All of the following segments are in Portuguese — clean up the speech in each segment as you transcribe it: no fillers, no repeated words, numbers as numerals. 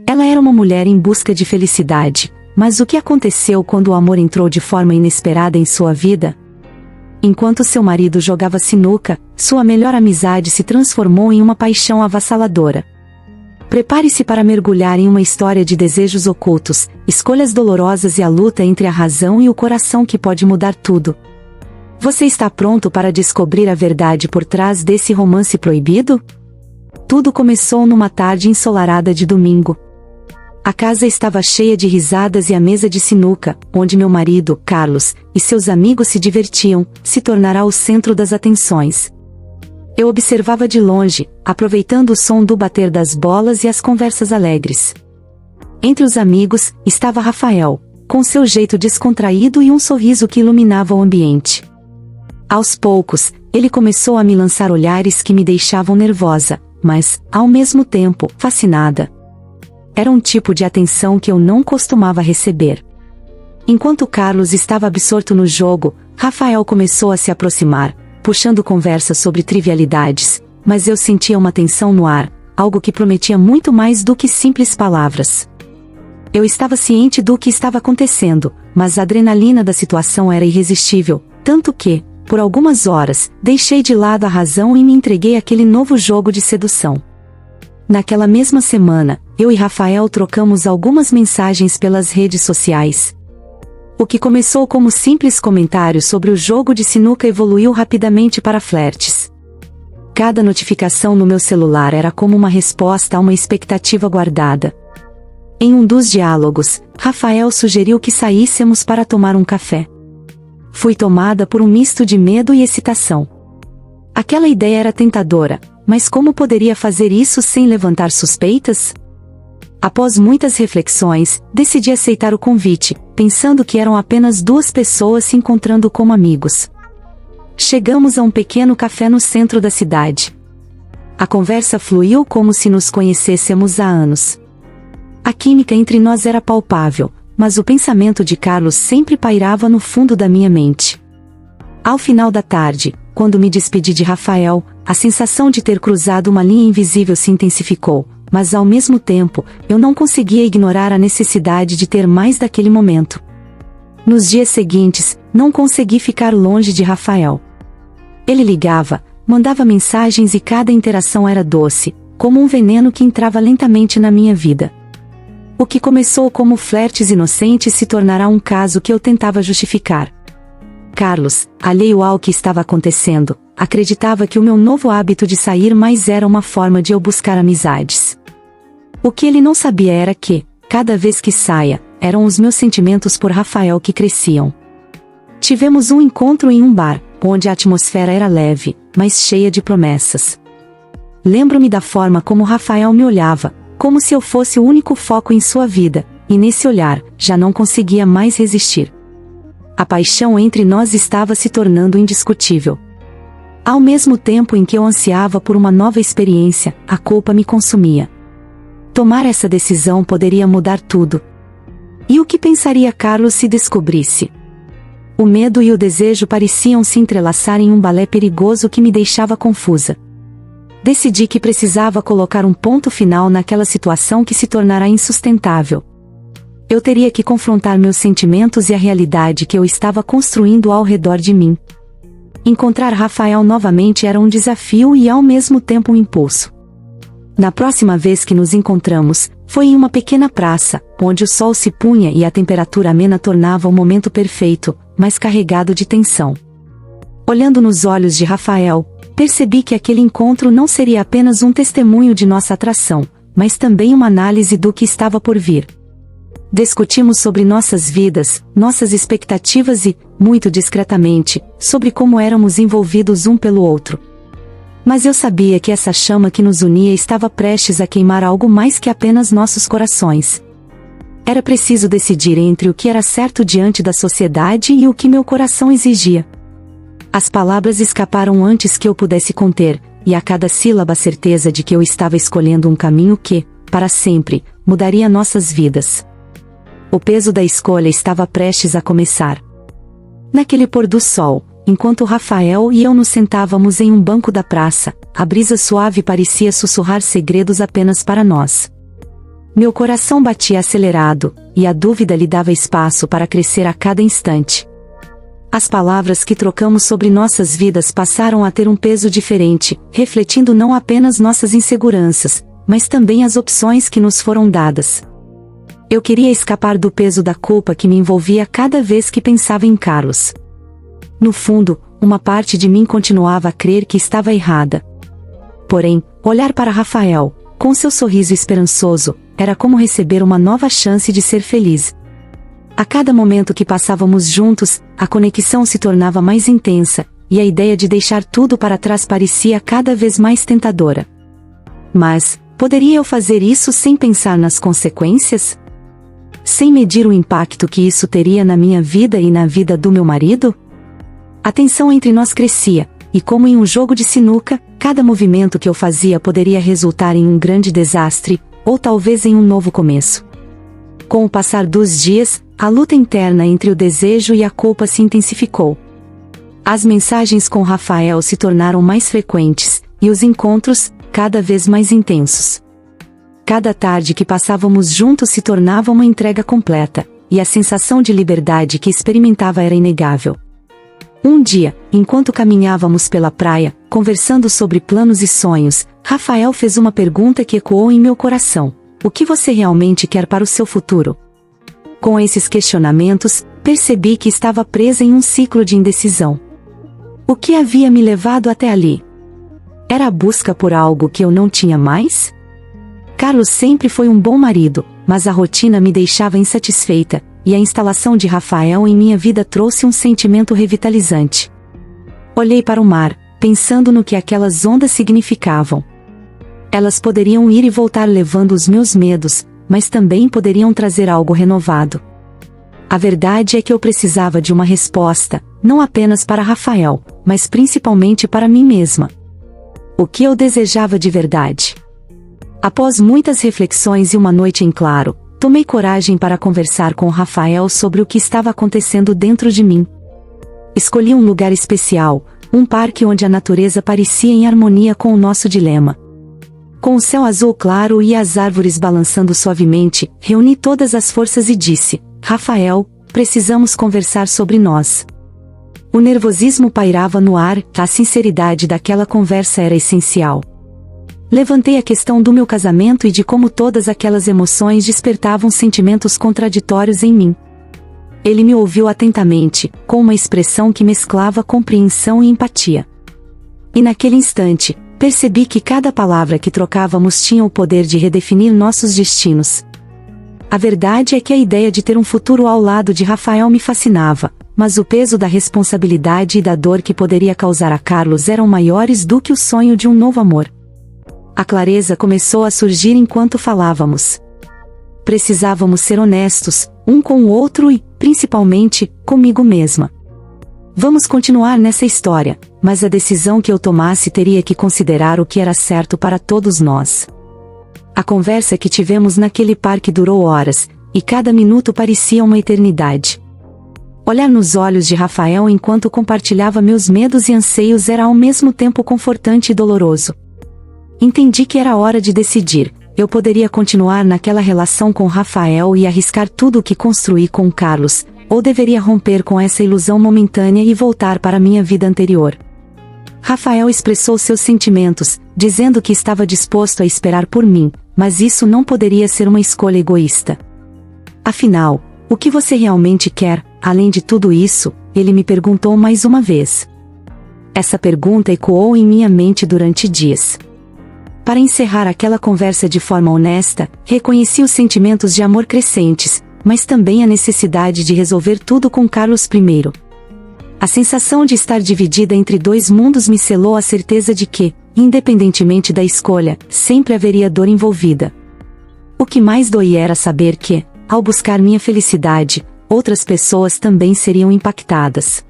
Ela era uma mulher em busca de felicidade, mas o que aconteceu quando o amor entrou de forma inesperada em sua vida? Enquanto seu marido jogava sinuca, sua melhor amizade se transformou em uma paixão avassaladora. Prepare-se para mergulhar em uma história de desejos ocultos, escolhas dolorosas e a luta entre a razão e o coração que pode mudar tudo. Você está pronto para descobrir a verdade por trás desse romance proibido? Tudo começou numa tarde ensolarada de domingo. A casa estava cheia de risadas e a mesa de sinuca, onde meu marido, Carlos, e seus amigos se divertiam, se tornará o centro das atenções. Eu observava de longe, aproveitando o som do bater das bolas e as conversas alegres. Entre os amigos, estava Rafael, com seu jeito descontraído e um sorriso que iluminava o ambiente. Aos poucos, ele começou a me lançar olhares que me deixavam nervosa, mas, ao mesmo tempo, fascinada. Era um tipo de atenção que eu não costumava receber. Enquanto Carlos estava absorto no jogo, Rafael começou a se aproximar, puxando conversa sobre trivialidades, mas eu sentia uma tensão no ar, algo que prometia muito mais do que simples palavras. Eu estava ciente do que estava acontecendo, mas a adrenalina da situação era irresistível, tanto que, por algumas horas, deixei de lado a razão e me entreguei àquele novo jogo de sedução. Naquela mesma semana, eu e Rafael trocamos algumas mensagens pelas redes sociais. O que começou como simples comentários sobre o jogo de sinuca evoluiu rapidamente para flertes. Cada notificação no meu celular era como uma resposta a uma expectativa guardada. Em um dos diálogos, Rafael sugeriu que saíssemos para tomar um café. Fui tomada por um misto de medo e excitação. Aquela ideia era tentadora, mas como poderia fazer isso sem levantar suspeitas? Após muitas reflexões, decidi aceitar o convite, pensando que eram apenas duas pessoas se encontrando como amigos. Chegamos a um pequeno café no centro da cidade. A conversa fluiu como se nos conhecêssemos há anos. A química entre nós era palpável, mas o pensamento de Carlos sempre pairava no fundo da minha mente. Ao final da tarde, quando me despedi de Rafael, a sensação de ter cruzado uma linha invisível se intensificou, mas ao mesmo tempo, eu não conseguia ignorar a necessidade de ter mais daquele momento. Nos dias seguintes, não consegui ficar longe de Rafael. Ele ligava, mandava mensagens e cada interação era doce, como um veneno que entrava lentamente na minha vida. O que começou como flertes inocentes se tornará um caso que eu tentava justificar. Carlos, alheio ao que estava acontecendo, acreditava que o meu novo hábito de sair mais era uma forma de eu buscar amizades. O que ele não sabia era que, cada vez que saia, eram os meus sentimentos por Rafael que cresciam. Tivemos um encontro em um bar, onde a atmosfera era leve, mas cheia de promessas. Lembro-me da forma como Rafael me olhava, como se eu fosse o único foco em sua vida, e nesse olhar, já não conseguia mais resistir. A paixão entre nós estava se tornando indiscutível. Ao mesmo tempo em que eu ansiava por uma nova experiência, a culpa me consumia. Tomar essa decisão poderia mudar tudo. E o que pensaria Carlos se descobrisse? O medo e o desejo pareciam se entrelaçar em um balé perigoso que me deixava confusa. Decidi que precisava colocar um ponto final naquela situação que se tornara insustentável. Eu teria que confrontar meus sentimentos e a realidade que eu estava construindo ao redor de mim. Encontrar Rafael novamente era um desafio e ao mesmo tempo um impulso. Na próxima vez que nos encontramos, foi em uma pequena praça, onde o sol se punha e a temperatura amena tornava o momento perfeito, mas carregado de tensão. Olhando nos olhos de Rafael, percebi que aquele encontro não seria apenas um testemunho de nossa atração, mas também uma análise do que estava por vir. Discutimos sobre nossas vidas, nossas expectativas e, muito discretamente, sobre como éramos envolvidos um pelo outro. Mas eu sabia que essa chama que nos unia estava prestes a queimar algo mais que apenas nossos corações. Era preciso decidir entre o que era certo diante da sociedade e o que meu coração exigia. As palavras escaparam antes que eu pudesse conter, e a cada sílaba a certeza de que eu estava escolhendo um caminho que, para sempre, mudaria nossas vidas. O peso da escolha estava prestes a começar. Naquele pôr do sol, enquanto Rafael e eu nos sentávamos em um banco da praça, a brisa suave parecia sussurrar segredos apenas para nós. Meu coração batia acelerado, e a dúvida lhe dava espaço para crescer a cada instante. As palavras que trocamos sobre nossas vidas passaram a ter um peso diferente, refletindo não apenas nossas inseguranças, mas também as opções que nos foram dadas. Eu queria escapar do peso da culpa que me envolvia cada vez que pensava em Carlos. No fundo, uma parte de mim continuava a crer que estava errada. Porém, olhar para Rafael, com seu sorriso esperançoso, era como receber uma nova chance de ser feliz. A cada momento que passávamos juntos, a conexão se tornava mais intensa, e a ideia de deixar tudo para trás parecia cada vez mais tentadora. Mas, poderia eu fazer isso sem pensar nas consequências? Sem medir o impacto que isso teria na minha vida e na vida do meu marido? A tensão entre nós crescia, e como em um jogo de sinuca, cada movimento que eu fazia poderia resultar em um grande desastre, ou talvez em um novo começo. Com o passar dos dias, a luta interna entre o desejo e a culpa se intensificou. As mensagens com Rafael se tornaram mais frequentes, e os encontros, cada vez mais intensos. Cada tarde que passávamos juntos se tornava uma entrega completa, e a sensação de liberdade que experimentava era inegável. Um dia, enquanto caminhávamos pela praia, conversando sobre planos e sonhos, Rafael fez uma pergunta que ecoou em meu coração: o que você realmente quer para o seu futuro? Com esses questionamentos, percebi que estava presa em um ciclo de indecisão. O que havia me levado até ali? Era a busca por algo que eu não tinha mais? Carlos sempre foi um bom marido, mas a rotina me deixava insatisfeita, e a instalação de Rafael em minha vida trouxe um sentimento revitalizante. Olhei para o mar, pensando no que aquelas ondas significavam. Elas poderiam ir e voltar levando os meus medos, mas também poderiam trazer algo renovado. A verdade é que eu precisava de uma resposta, não apenas para Rafael, mas principalmente para mim mesma. O que eu desejava de verdade? Após muitas reflexões e uma noite em claro, tomei coragem para conversar com Rafael sobre o que estava acontecendo dentro de mim. Escolhi um lugar especial, um parque onde a natureza parecia em harmonia com o nosso dilema. Com o céu azul claro e as árvores balançando suavemente, reuni todas as forças e disse: Rafael, precisamos conversar sobre nós. O nervosismo pairava no ar, a sinceridade daquela conversa era essencial. Levantei a questão do meu casamento e de como todas aquelas emoções despertavam sentimentos contraditórios em mim. Ele me ouviu atentamente, com uma expressão que mesclava compreensão e empatia. E naquele instante, percebi que cada palavra que trocávamos tinha o poder de redefinir nossos destinos. A verdade é que a ideia de ter um futuro ao lado de Rafael me fascinava, mas o peso da responsabilidade e da dor que poderia causar a Carlos eram maiores do que o sonho de um novo amor. A clareza começou a surgir enquanto falávamos. Precisávamos ser honestos, um com o outro e, principalmente, comigo mesma. Vamos continuar nessa história, mas a decisão que eu tomasse teria que considerar o que era certo para todos nós. A conversa que tivemos naquele parque durou horas, e cada minuto parecia uma eternidade. Olhar nos olhos de Rafael enquanto compartilhava meus medos e anseios era ao mesmo tempo confortante e doloroso. Entendi que era hora de decidir: eu poderia continuar naquela relação com Rafael e arriscar tudo o que construí com Carlos, ou deveria romper com essa ilusão momentânea e voltar para minha vida anterior. Rafael expressou seus sentimentos, dizendo que estava disposto a esperar por mim, mas isso não poderia ser uma escolha egoísta. Afinal, o que você realmente quer, além de tudo isso? Ele me perguntou mais uma vez. Essa pergunta ecoou em minha mente durante dias. Para encerrar aquela conversa de forma honesta, reconheci os sentimentos de amor crescentes, mas também a necessidade de resolver tudo com Carlos primeiro. A sensação de estar dividida entre dois mundos me selou a certeza de que, independentemente da escolha, sempre haveria dor envolvida. O que mais doía era saber que, ao buscar minha felicidade, outras pessoas também seriam impactadas.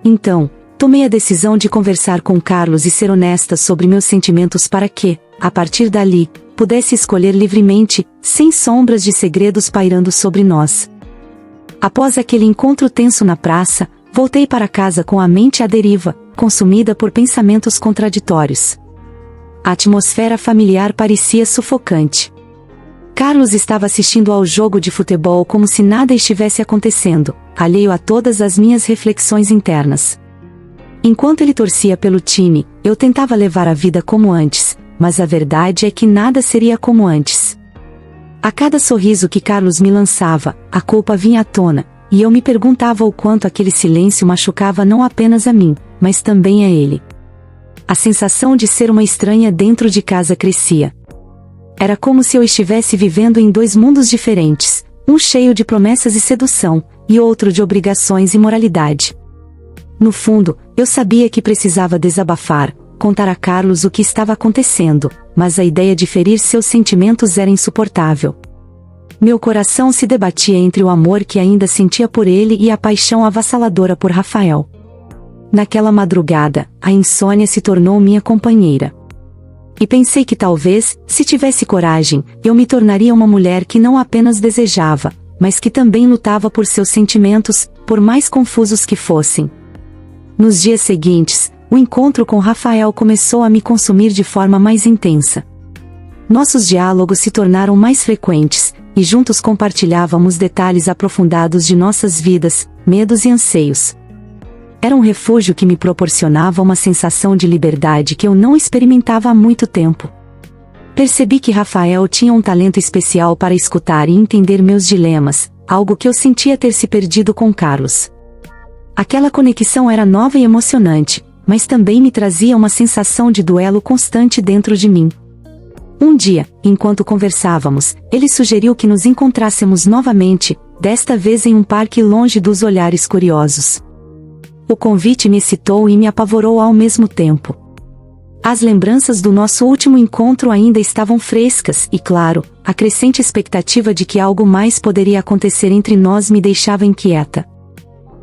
Então, tomei a decisão de conversar com Carlos e ser honesta sobre meus sentimentos para que, a partir dali, pudesse escolher livremente, sem sombras de segredos pairando sobre nós. Após aquele encontro tenso na praça, voltei para casa com a mente à deriva, consumida por pensamentos contraditórios. A atmosfera familiar parecia sufocante. Carlos estava assistindo ao jogo de futebol como se nada estivesse acontecendo, alheio a todas as minhas reflexões internas. Enquanto ele torcia pelo time, eu tentava levar a vida como antes, mas a verdade é que nada seria como antes. A cada sorriso que Carlos me lançava, a culpa vinha à tona, e eu me perguntava o quanto aquele silêncio machucava não apenas a mim, mas também a ele. A sensação de ser uma estranha dentro de casa crescia. Era como se eu estivesse vivendo em dois mundos diferentes, um cheio de promessas e sedução, e outro de obrigações e moralidade. No fundo, eu sabia que precisava desabafar, contar a Carlos o que estava acontecendo, mas a ideia de ferir seus sentimentos era insuportável. Meu coração se debatia entre o amor que ainda sentia por ele e a paixão avassaladora por Rafael. Naquela madrugada, a insônia se tornou minha companheira. E pensei que talvez, se tivesse coragem, eu me tornaria uma mulher que não apenas desejava, mas que também lutava por seus sentimentos, por mais confusos que fossem. Nos dias seguintes, o encontro com Rafael começou a me consumir de forma mais intensa. Nossos diálogos se tornaram mais frequentes, e juntos compartilhávamos detalhes aprofundados de nossas vidas, medos e anseios. Era um refúgio que me proporcionava uma sensação de liberdade que eu não experimentava há muito tempo. Percebi que Rafael tinha um talento especial para escutar e entender meus dilemas, algo que eu sentia ter se perdido com Carlos. Aquela conexão era nova e emocionante, mas também me trazia uma sensação de duelo constante dentro de mim. Um dia, enquanto conversávamos, ele sugeriu que nos encontrássemos novamente, desta vez em um parque longe dos olhares curiosos. O convite me excitou e me apavorou ao mesmo tempo. As lembranças do nosso último encontro ainda estavam frescas e, claro, a crescente expectativa de que algo mais poderia acontecer entre nós me deixava inquieta.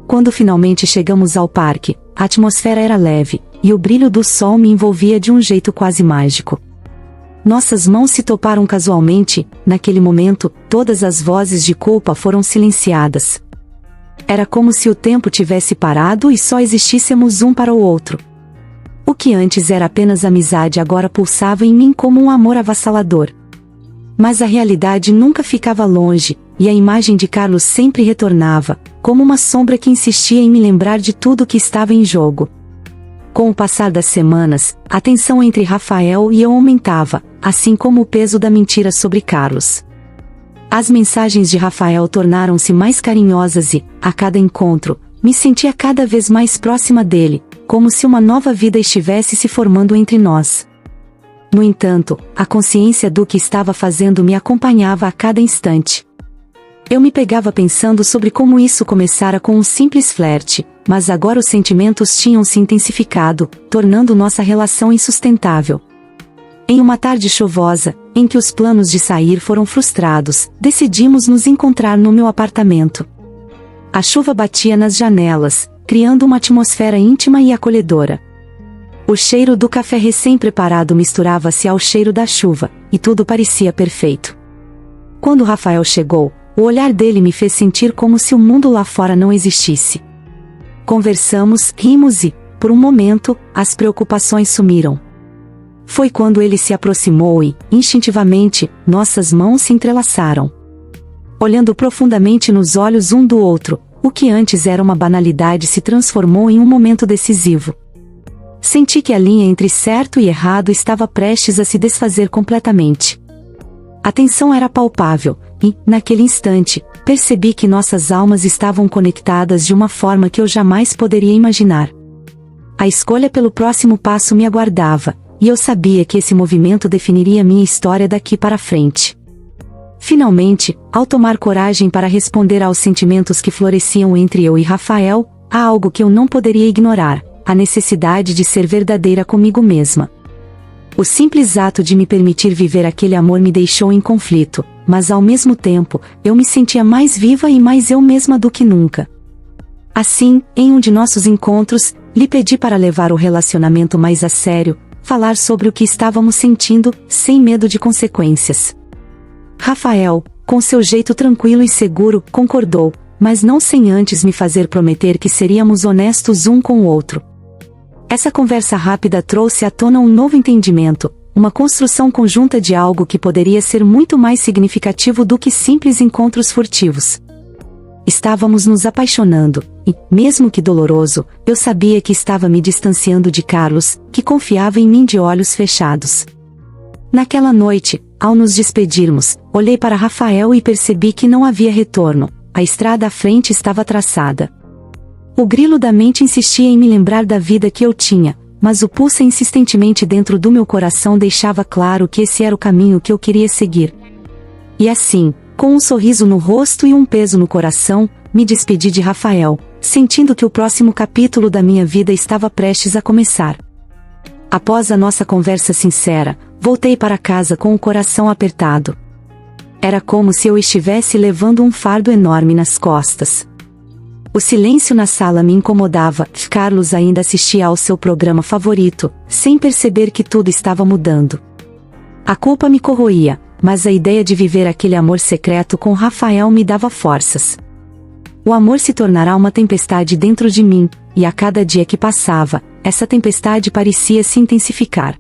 Quando finalmente chegamos ao parque, a atmosfera era leve, e o brilho do sol me envolvia de um jeito quase mágico. Nossas mãos se toparam casualmente, naquele momento, todas as vozes de culpa foram silenciadas. Era como se o tempo tivesse parado e só existíssemos um para o outro. O que antes era apenas amizade agora pulsava em mim como um amor avassalador. Mas a realidade nunca ficava longe, e a imagem de Carlos sempre retornava, como uma sombra que insistia em me lembrar de tudo que estava em jogo. Com o passar das semanas, a tensão entre Rafael e eu aumentava, assim como o peso da mentira sobre Carlos. As mensagens de Rafael tornaram-se mais carinhosas e, a cada encontro, me sentia cada vez mais próxima dele, como se uma nova vida estivesse se formando entre nós. No entanto, a consciência do que estava fazendo me acompanhava a cada instante. Eu me pegava pensando sobre como isso começara com um simples flerte, mas agora os sentimentos tinham se intensificado, tornando nossa relação insustentável. Em uma tarde chuvosa, em que os planos de sair foram frustrados, decidimos nos encontrar no meu apartamento. A chuva batia nas janelas, criando uma atmosfera íntima e acolhedora. O cheiro do café recém-preparado misturava-se ao cheiro da chuva, e tudo parecia perfeito. Quando Rafael chegou, o olhar dele me fez sentir como se o mundo lá fora não existisse. Conversamos, rimos e, por um momento, as preocupações sumiram. Foi quando ele se aproximou e, instintivamente, nossas mãos se entrelaçaram. Olhando profundamente nos olhos um do outro, o que antes era uma banalidade se transformou em um momento decisivo. Senti que a linha entre certo e errado estava prestes a se desfazer completamente. A tensão era palpável, e, naquele instante, percebi que nossas almas estavam conectadas de uma forma que eu jamais poderia imaginar. A escolha pelo próximo passo me aguardava, e eu sabia que esse movimento definiria minha história daqui para frente. Finalmente, ao tomar coragem para responder aos sentimentos que floresciam entre eu e Rafael, há algo que eu não poderia ignorar: a necessidade de ser verdadeira comigo mesma. O simples ato de me permitir viver aquele amor me deixou em conflito, mas ao mesmo tempo, eu me sentia mais viva e mais eu mesma do que nunca. Assim, em um de nossos encontros, lhe pedi para levar o relacionamento mais a sério, falar sobre o que estávamos sentindo, sem medo de consequências. Rafael, com seu jeito tranquilo e seguro, concordou, mas não sem antes me fazer prometer que seríamos honestos um com o outro. Essa conversa rápida trouxe à tona um novo entendimento, uma construção conjunta de algo que poderia ser muito mais significativo do que simples encontros furtivos. Estávamos nos apaixonando, e, mesmo que doloroso, eu sabia que estava me distanciando de Carlos, que confiava em mim de olhos fechados. Naquela noite, ao nos despedirmos, olhei para Rafael e percebi que não havia retorno, a estrada à frente estava traçada. O grilo da mente insistia em me lembrar da vida que eu tinha, mas o pulso insistentemente dentro do meu coração deixava claro que esse era o caminho que eu queria seguir. E assim, com um sorriso no rosto e um peso no coração, me despedi de Rafael, sentindo que o próximo capítulo da minha vida estava prestes a começar. Após a nossa conversa sincera, voltei para casa com o coração apertado. Era como se eu estivesse levando um fardo enorme nas costas. O silêncio na sala me incomodava. Carlos ainda assistia ao seu programa favorito, sem perceber que tudo estava mudando. A culpa me corroía, mas a ideia de viver aquele amor secreto com Rafael me dava forças. O amor se tornará uma tempestade dentro de mim, e a cada dia que passava, essa tempestade parecia se intensificar.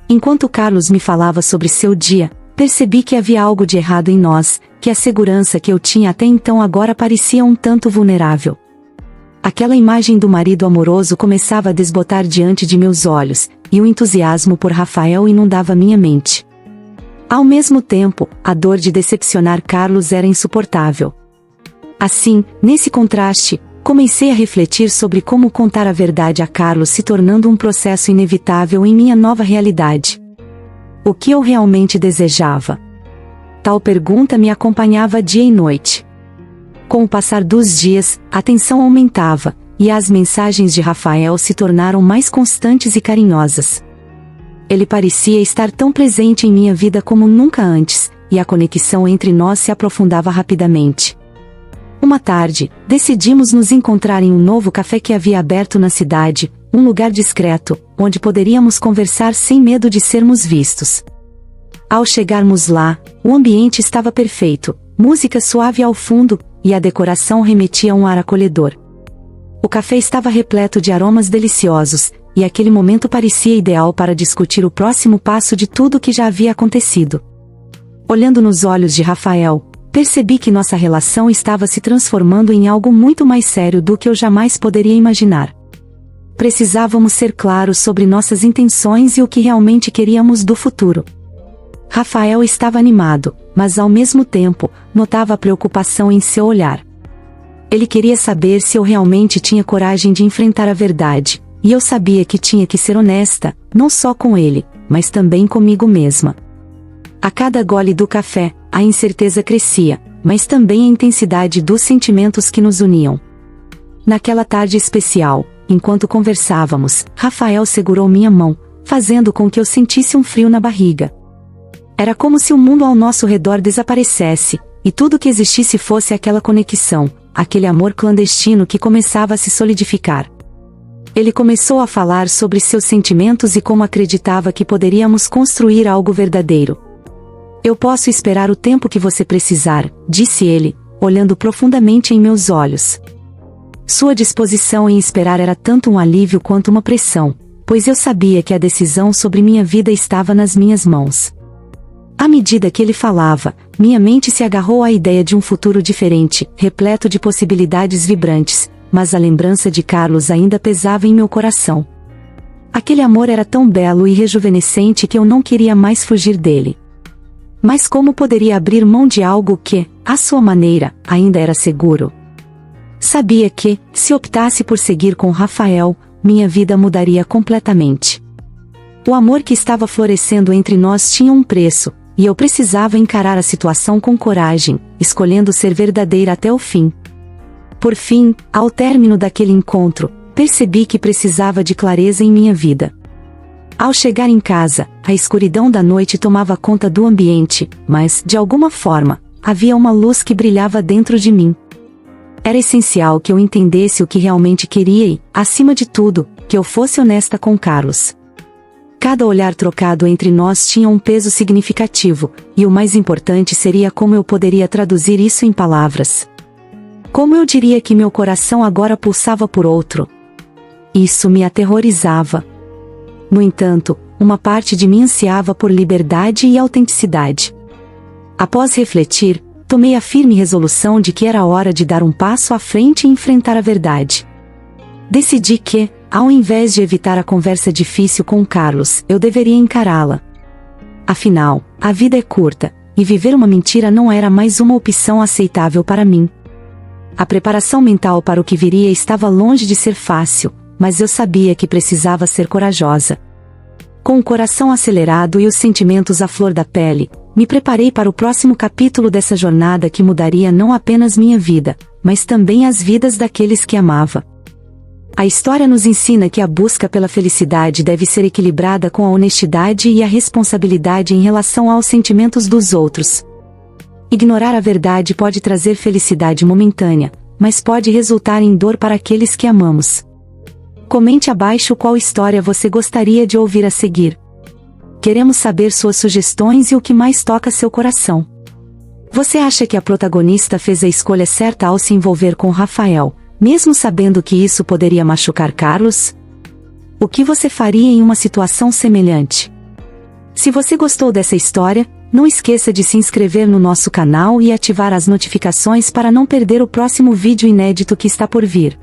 Enquanto Carlos me falava sobre seu dia, percebi que havia algo de errado em nós, que a segurança que eu tinha até então agora parecia um tanto vulnerável. Aquela imagem do marido amoroso começava a desbotar diante de meus olhos, e o entusiasmo por Rafael inundava minha mente. Ao mesmo tempo, a dor de decepcionar Carlos era insuportável. Assim, nesse contraste, comecei a refletir sobre como contar a verdade a Carlos se tornando um processo inevitável em minha nova realidade. O que eu realmente desejava? Tal pergunta me acompanhava dia e noite. Com o passar dos dias, a tensão aumentava, e as mensagens de Rafael se tornaram mais constantes e carinhosas. Ele parecia estar tão presente em minha vida como nunca antes, e a conexão entre nós se aprofundava rapidamente. Uma tarde, decidimos nos encontrar em um novo café que havia aberto na cidade, um lugar discreto, onde poderíamos conversar sem medo de sermos vistos. Ao chegarmos lá, o ambiente estava perfeito, música suave ao fundo, e a decoração remetia a um ar acolhedor. O café estava repleto de aromas deliciosos, e aquele momento parecia ideal para discutir o próximo passo de tudo o que já havia acontecido. Olhando nos olhos de Rafael, percebi que nossa relação estava se transformando em algo muito mais sério do que eu jamais poderia imaginar. Precisávamos ser claros sobre nossas intenções e o que realmente queríamos do futuro. Rafael estava animado, mas ao mesmo tempo, notava a preocupação em seu olhar. Ele queria saber se eu realmente tinha coragem de enfrentar a verdade, e eu sabia que tinha que ser honesta, não só com ele, mas também comigo mesma. A cada gole do café, a incerteza crescia, mas também a intensidade dos sentimentos que nos uniam. Naquela tarde especial, enquanto conversávamos, Rafael segurou minha mão, fazendo com que eu sentisse um frio na barriga. Era como se o mundo ao nosso redor desaparecesse, e tudo que existisse fosse aquela conexão, aquele amor clandestino que começava a se solidificar. Ele começou a falar sobre seus sentimentos e como acreditava que poderíamos construir algo verdadeiro. Eu posso esperar o tempo que você precisar, disse ele, olhando profundamente em meus olhos. Sua disposição em esperar era tanto um alívio quanto uma pressão, pois eu sabia que a decisão sobre minha vida estava nas minhas mãos. À medida que ele falava, minha mente se agarrou à ideia de um futuro diferente, repleto de possibilidades vibrantes, mas a lembrança de Carlos ainda pesava em meu coração. Aquele amor era tão belo e rejuvenescente que eu não queria mais fugir dele. Mas como poderia abrir mão de algo que, à sua maneira, ainda era seguro? Sabia que, se optasse por seguir com Rafael, minha vida mudaria completamente. O amor que estava florescendo entre nós tinha um preço, e eu precisava encarar a situação com coragem, escolhendo ser verdadeira até o fim. Por fim, ao término daquele encontro, percebi que precisava de clareza em minha vida. Ao chegar em casa, a escuridão da noite tomava conta do ambiente, mas, de alguma forma, havia uma luz que brilhava dentro de mim. Era essencial que eu entendesse o que realmente queria e, acima de tudo, que eu fosse honesta com Carlos. Cada olhar trocado entre nós tinha um peso significativo, e o mais importante seria como eu poderia traduzir isso em palavras. Como eu diria que meu coração agora pulsava por outro? Isso me aterrorizava. No entanto, uma parte de mim ansiava por liberdade e autenticidade. Após refletir, tomei a firme resolução de que era hora de dar um passo à frente e enfrentar a verdade. Decidi que, ao invés de evitar a conversa difícil com Carlos, eu deveria encará-la. Afinal, a vida é curta, e viver uma mentira não era mais uma opção aceitável para mim. A preparação mental para o que viria estava longe de ser fácil, mas eu sabia que precisava ser corajosa. Com o coração acelerado e os sentimentos à flor da pele, me preparei para o próximo capítulo dessa jornada que mudaria não apenas minha vida, mas também as vidas daqueles que amava. A história nos ensina que a busca pela felicidade deve ser equilibrada com a honestidade e a responsabilidade em relação aos sentimentos dos outros. Ignorar a verdade pode trazer felicidade momentânea, mas pode resultar em dor para aqueles que amamos. Comente abaixo qual história você gostaria de ouvir a seguir. Queremos saber suas sugestões e o que mais toca seu coração. Você acha que a protagonista fez a escolha certa ao se envolver com Rafael, mesmo sabendo que isso poderia machucar Carlos? O que você faria em uma situação semelhante? Se você gostou dessa história, não esqueça de se inscrever no nosso canal e ativar as notificações para não perder o próximo vídeo inédito que está por vir.